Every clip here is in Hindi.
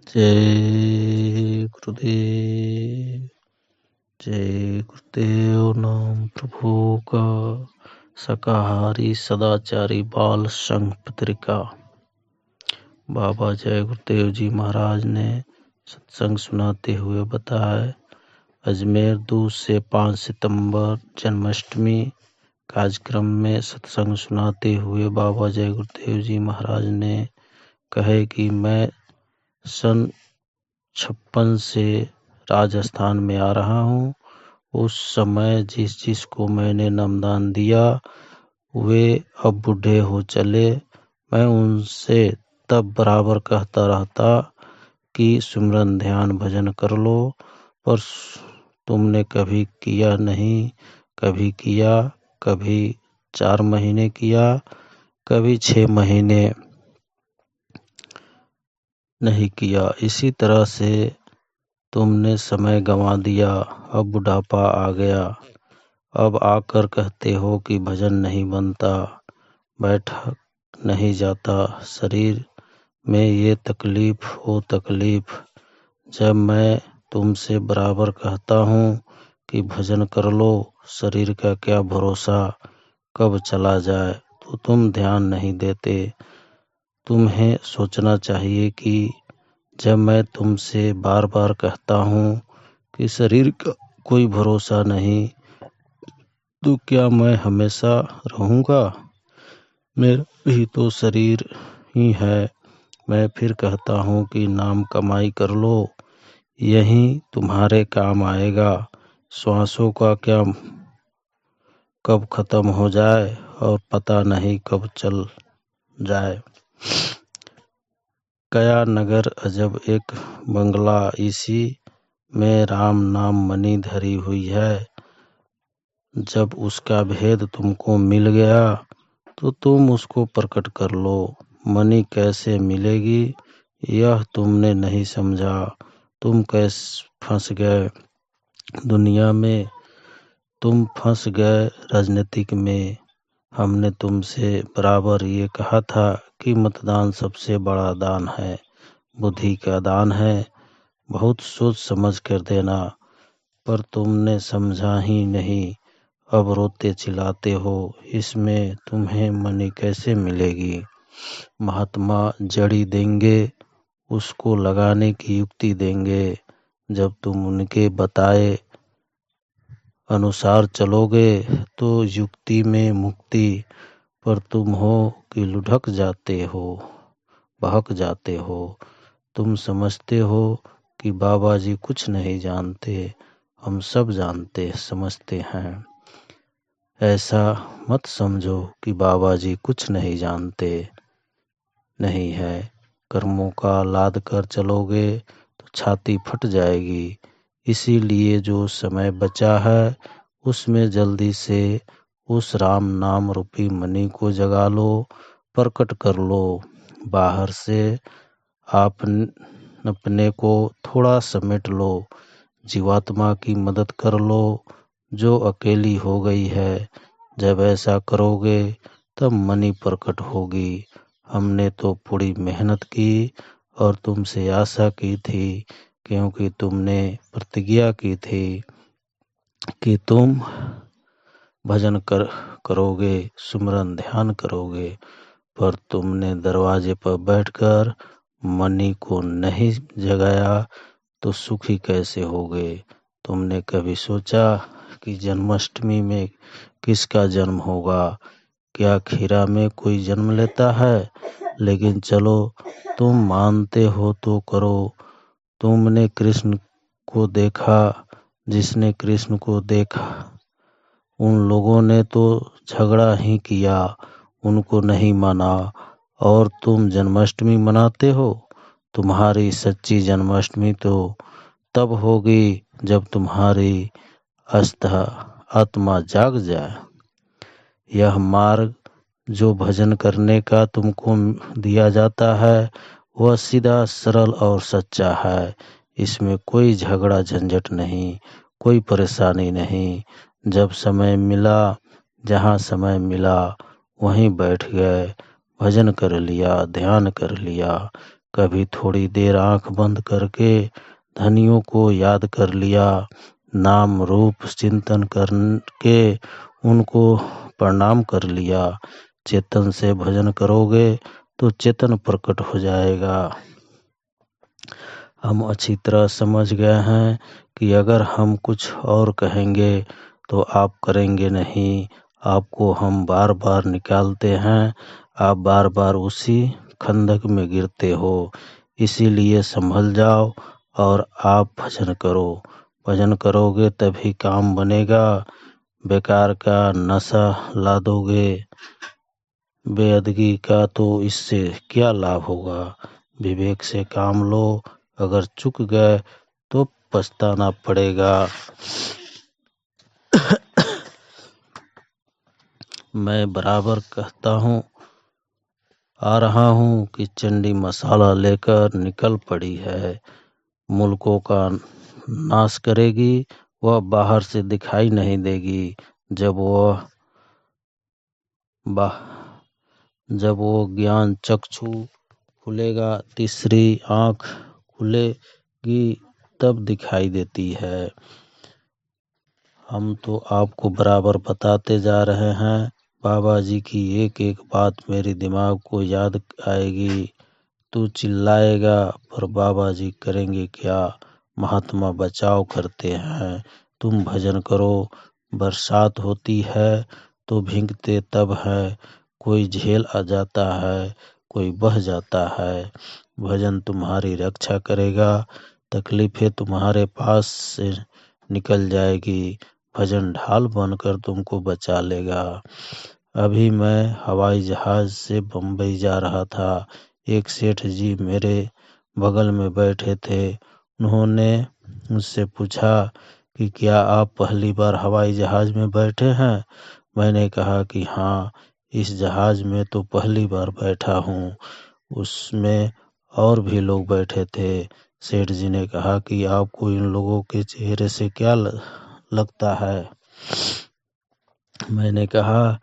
जय गुरुदेव। जय गुरुदेव। नाम प्रभु का शाकाहारी सदाचारी बाल संघ पत्रिका। बाबा जय गुरुदेव जी महाराज ने सत्संग सुनाते हुए बताया, अजमेर 2 से 5 सितंबर जन्माष्टमी कार्यक्रम में सत्संग सुनाते हुए बाबा जय गुरुदेव जी महाराज ने कहे कि मैं सन 56 से राजस्थान में आ रहा हूँ। उस समय जिस को मैंने नामदान दिया वे अब बूढ़े हो चले। मैं उनसे तब बराबर कहता रहता कि सुमिरन ध्यान भजन कर लो, पर तुमने कभी किया नहीं। कभी किया, कभी 4 महीने किया, कभी 6 महीने नहीं किया। इसी तरह से तुमने समय गंवा दिया। अब बुढ़ापा आ गया। अब आकर कहते हो कि भजन नहीं बनता, बैठा नहीं जाता। शरीर में ये तकलीफ वो तकलीफ। जब मैं तुमसे बराबर कहता हूँ कि भजन कर लो, शरीर का क्या भरोसा कब चला जाए, तो तुम ध्यान नहीं देते। तुम्हें सोचना चाहिए कि जब मैं तुमसे बार बार कहता हूँ कि शरीर का कोई भरोसा नहीं, तो क्या मैं हमेशा रहूँगा? मेरा भी तो शरीर ही है। मैं फिर कहता हूँ कि नाम कमाई कर लो, यही तुम्हारे काम आएगा। श्वासों का क्या कब खत्म हो जाए और पता नहीं कब चल जाए। कया नगर अजब एक बंगला, इसी में राम नाम मणि धरी हुई है। जब उसका भेद तुमको मिल गया तो तुम उसको प्रकट कर लो। मणि कैसे मिलेगी यह तुमने नहीं समझा। तुम कैसे फंस गए दुनिया में, तुम फंस गए राजनीतिक में। हमने तुमसे बराबर ये कहा था कि मतदान सबसे बड़ा दान है, बुद्धि का दान है। बहुत सोच समझ कर देना, पर तुमने समझा ही नहीं। अब रोते चिल्लाते हो। इसमें तुम्हें मनी कैसे मिलेगी? महात्मा जड़ी देंगे, उसको लगाने की युक्ति देंगे। जब तुम उनके बताए अनुसार चलोगे तो युक्ति में मुक्ति, पर तुम हो कि लुढ़क जाते हो, बहक जाते हो। तुम समझते हो कि बाबा जी कुछ नहीं जानते। हम सब जानते समझते हैं। ऐसा मत समझो कि बाबा जी कुछ नहीं जानते। नहीं है। कर्मों का लाद कर चलोगे तो छाती फट जाएगी। इसीलिए जो समय बचा है उसमें जल्दी से उस राम नाम रूपी मणि को जगा लो, प्रकट कर लो। बाहर से आप अपने को थोड़ा समेट लो। जीवात्मा की मदद कर लो जो अकेली हो गई है। जब ऐसा करोगे तब मणि प्रकट होगी। हमने तो पूरी मेहनत की और तुमसे आशा की थी, क्योंकि तुमने प्रतिज्ञा की थी कि तुम भजन करोगे, सुमिरन ध्यान करोगे। पर तुमने दरवाजे पर बैठकर मणि को नहीं जगाया तो सुखी कैसे होगे? तुमने कभी सोचा कि जन्माष्टमी में किसका जन्म होगा? क्या खीरा में कोई जन्म लेता है? लेकिन चलो, तुम मानते हो तो करो। तुमने कृष्ण को देखा, जिसने कृष्ण को देखा उन लोगों ने तो झगड़ा ही किया, उनको नहीं माना। और तुम जन्माष्टमी मनाते हो। तुम्हारी सच्ची जन्माष्टमी तो तब होगी जब तुम्हारी आत्मा जाग जाए। यह मार्ग जो भजन करने का तुमको दिया जाता है वह सीधा, सरल और सच्चा है। इसमें कोई झगड़ा झंझट नहीं, कोई परेशानी नहीं। जब समय मिला, जहाँ समय मिला वहीं बैठ गए, भजन कर लिया, ध्यान कर लिया। कभी थोड़ी देर आंख बंद करके धनियों को याद कर लिया, नाम रूप चिंतन करके उनको प्रणाम कर लिया। चेतन से भजन करोगे तो चेतन प्रकट हो जाएगा। हम अच्छी तरह समझ गए हैं कि अगर हम कुछ और कहेंगे तो आप करेंगे नहीं। आपको हम बार बार निकालते हैं, आप बार बार उसी खंदक में गिरते हो। इसीलिए संभल जाओ और आप भजन करो। भजन करोगे तभी काम बनेगा। बेकार का नशा ला दोगे बेअदगी का तो इससे क्या लाभ होगा। विवेक से काम लो, अगर चूक गए तो पछताना पड़ेगा। मैं बराबर कहता हूँ आ रहा हूँ कि चंडी मसाला लेकर निकल पड़ी है, मुल्कों का नाश करेगी। वह बाहर से दिखाई नहीं देगी। जब वो ज्ञान चक्षु खुलेगा, तीसरी आंख खुलेगी, तब दिखाई देती है। हम तो आपको बराबर बताते जा रहे हैं। बाबा जी की एक एक बात मेरे दिमाग को याद आएगी। तू चिल्लाएगा पर बाबा जी करेंगे क्या। महात्मा बचाव करते हैं, तुम भजन करो। बरसात होती है तो भीगते तब है, कोई झेल आ जाता है, कोई बह जाता है। भजन तुम्हारी रक्षा करेगा, तकलीफें तुम्हारे पास से निकल जाएगी। भजन ढाल बनकर तुमको बचा लेगा। अभी मैं हवाई जहाज से बम्बई जा रहा था। एक सेठ जी मेरे बगल में बैठे थे। उन्होंने मुझसे पूछा कि क्या आप पहली बार हवाई जहाज में बैठे हैं। मैंने कहा कि हाँ, इस जहाज में तो पहली बार बैठा हूँ। उसमें और भी लोग बैठे थे। सेठ जी ने कहा कि आपको इन लोगों के चेहरे से क्या लगता है। मैंने कहा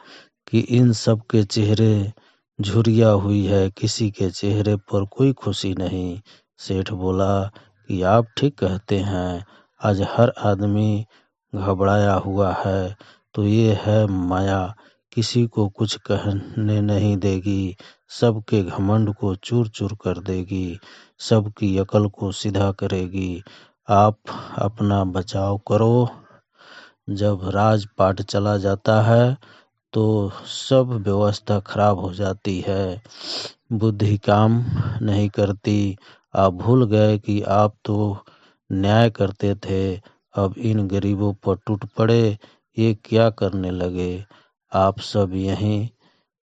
कि इन सब के चेहरे झुर्रिया हुई है, किसी के चेहरे पर कोई खुशी नहीं। सेठ बोला कि आप ठीक कहते हैं, आज हर आदमी घबराया हुआ है, तो ये है माया, किसी को कुछ कहने नहीं देगी, सबके घमंड को चूर चूर कर देगी, सबकी अकल को सीधा करेगी। आप अपना बचाव करो। जब राजपाट चला जाता है तो सब व्यवस्था खराब हो जाती है, बुद्धि काम नहीं करती। आप भूल गए कि आप तो न्याय करते थे, अब इन गरीबों पर टूट पड़े, ये क्या करने लगे। आप सब यहीं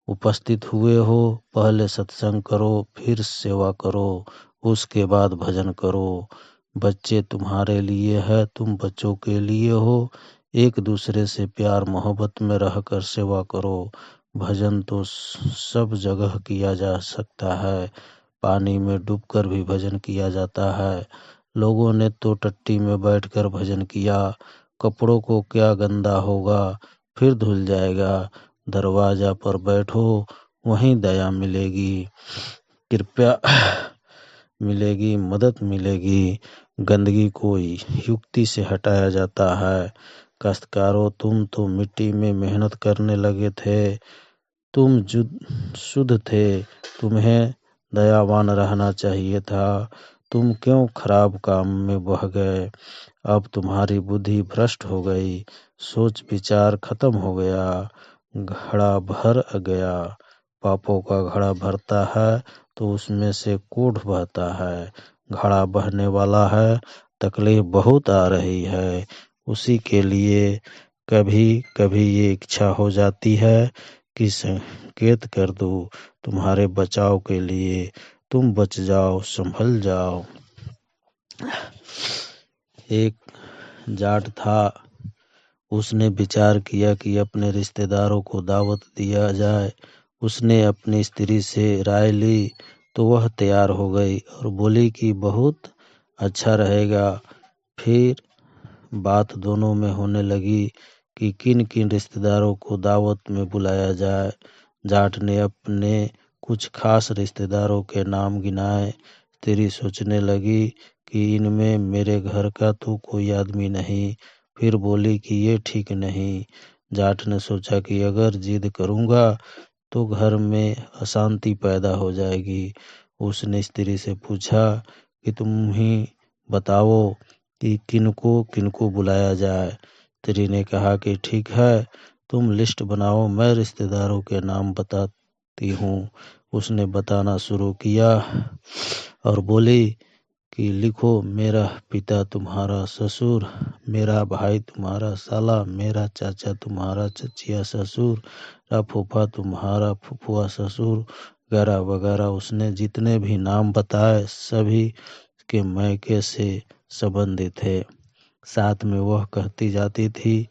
उपस्थित हुए हो, पहले सत्संग करो, फिर सेवा करो, उसके बाद भजन करो। बच्चे तुम्हारे लिए है, तुम बच्चों के लिए हो। एक दूसरे से प्यार मोहब्बत में रहकर सेवा करो। भजन तो सब जगह किया जा सकता है। पानी में डूबकर भी भजन किया जाता है। लोगों ने तो टट्टी में बैठकर भजन किया। कपड़ों को क्या गंदा होगा, फिर धुल जाएगा। दरवाजा पर बैठो, वहीं दया मिलेगी, कृपया मिलेगी, मदद मिलेगी। गंदगी को युक्ति से हटाया जाता है। काश्तकारों, तुम तो मिट्टी में मेहनत करने लगे थे, तुम शुद्ध थे, तुम्हें दयावान रहना चाहिए था। तुम क्यों खराब काम में बह गए। अब तुम्हारी बुद्धि भ्रष्ट हो गई, सोच विचार खत्म हो गया, घड़ा भर गया। पापों का घड़ा भरता है तो उसमें से कोढ़ बहता है। घड़ा बहने वाला है, तकलीफ बहुत आ रही है। उसी के लिए कभी कभी ये इच्छा हो जाती है कि संकेत कर दूं तुम्हारे बचाव के लिए, तुम बच जाओ, संभल जाओ। एक जाट था, उसने विचार किया कि अपने रिश्तेदारों को दावत दिया जाए। उसने अपनी स्त्री से राय ली तो वह तैयार हो गई और बोली कि बहुत अच्छा रहेगा। फिर बात दोनों में होने लगी कि किन किन रिश्तेदारों को दावत में बुलाया जाए। जाट ने अपने कुछ खास रिश्तेदारों के नाम गिनाए। स्त्री सोचने लगी कि इनमें मेरे घर का तो कोई आदमी नहीं। फिर बोली कि ये ठीक नहीं। जाट ने सोचा कि अगर जिद करूँगा तो घर में अशांति पैदा हो जाएगी। उसने स्त्री से पूछा कि तुम ही बताओ कि किनको किनको बुलाया जाए। स्त्री ने कहा कि ठीक है, तुम लिस्ट बनाओ, मैं रिश्तेदारों के नाम बताती हूँ। उसने बताना शुरू किया और बोली कि लिखो, मेरा पिता तुम्हारा ससुर, मेरा भाई तुम्हारा साला, मेरा चाचा तुम्हारा चचिया ससुर, मेरा फूफा तुम्हारा फुफुआ ससुर, वगैरह वगैरह। उसने जितने भी नाम बताए सभी के मैके से संबंधित थे। साथ में वह कहती जाती थी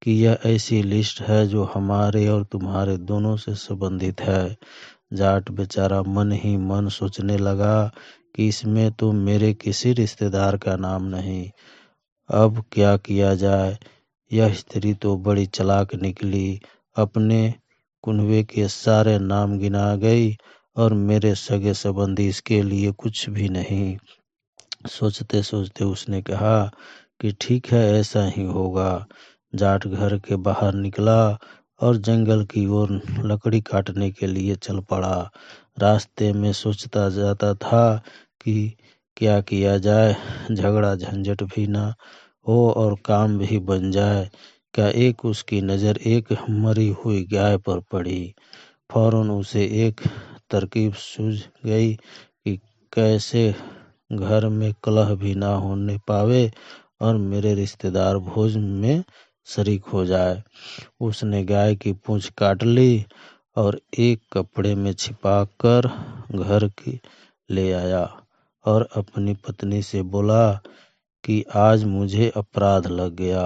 कि यह ऐसी लिस्ट है जो हमारे और तुम्हारे दोनों से संबंधित है। जाट बेचारा मन ही मन सोचने लगा कि इसमें तो मेरे किसी रिश्तेदार का नाम नहीं। अब क्या किया जाए? यह स्त्री तो बड़ी चालाक निकली। अपने कुनबे के सारे नाम गिना गई और मेरे सगे संबंधी इसके लिए कुछ भी नहीं। सोचते सोचते उसने कहा कि ठीक है, ऐसा ही होगा। जाट घर के बाहर निकला और जंगल की ओर लकड़ी काटने के लिए चल पड़ा। रास्ते में सोचता जाता था कि क्या किया जाए, झगड़ा झंझट भी ना हो और काम भी बन जाए। क्या एक उसकी नज़र एक मरी हुई गाय पर पड़ी। फौरन उसे एक तरकीब सूझ गई कि कैसे घर में कलह भी ना होने पावे और मेरे रिश्तेदार भोज में शरीक हो जाए। उसने गाय की पूंछ काट ली और एक कपड़े में छिपाकर घर की ले आया और अपनी पत्नी से बोला कि आज मुझे अपराध लग गया।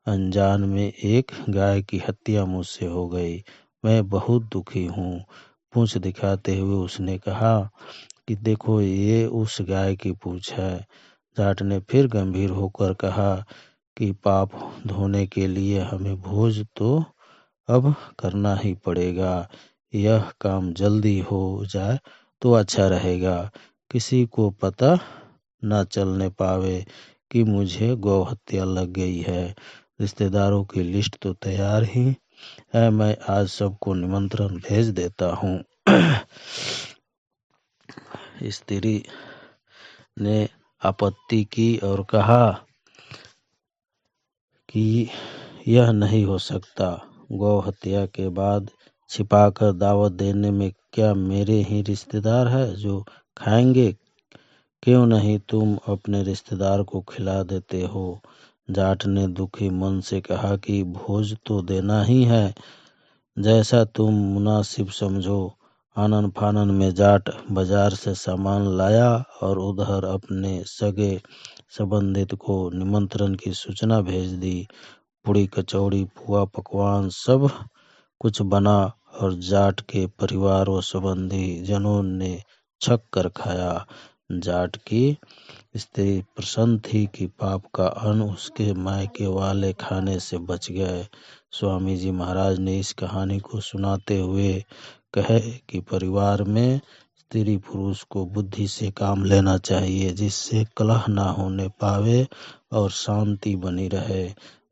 अनजान में एक गाय की हत्या मुझसे हो गई। मैं बहुत दुखी हूँ। पूंछ दिखाते हुए उसने कहा कि देखो, ये उस गाय की पूंछ है। जाट ने फिर गंभीर होकर कहा कि पाप धोने के लिए हमें भोज तो अब करना ही पड़ेगा। यह काम जल्दी हो जाए तो अच्छा रहेगा। किसी को पता न चलने पावे कि मुझे गौ हत्या लग गई है। रिश्तेदारों की लिस्ट तो तैयार ही है, मैं आज सबको निमंत्रण भेज देता हूँ। स्त्री ने आपत्ति की और कहा कि यह नहीं हो सकता। गौ हत्या के बाद छिपाकर दावत देने में क्या मेरे ही रिश्तेदार है जो खाएंगे? क्यों नहीं तुम अपने रिश्तेदार को खिला देते हो? जाट ने दुखी मन से कहा कि भोज तो देना ही है, जैसा तुम मुनासिब समझो। आनन फानन में जाट बाजार से सामान लाया और उधर अपने सगे संबंधित को निमंत्रण की सूचना भेज दी। पूड़ी कचौड़ी पुआ पकवान सब कुछ बना और जाट के परिवार और संबंधी जनों ने छक कर खाया। जाट की स्त्री प्रसन्न थी कि पाप का अन्न उसके मायके वाले खाने से बच गए। स्वामी जी महाराज ने इस कहानी को सुनाते हुए कहे कि परिवार में स्त्री पुरुष को बुद्धि से काम लेना चाहिए, जिससे कलह ना होने पावे और शांति बनी रहे।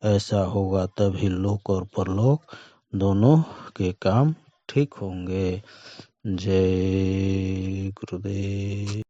ऐसा होगा तभी लोक और परलोक दोनों के काम ठीक होंगे। जय गुरुदेव।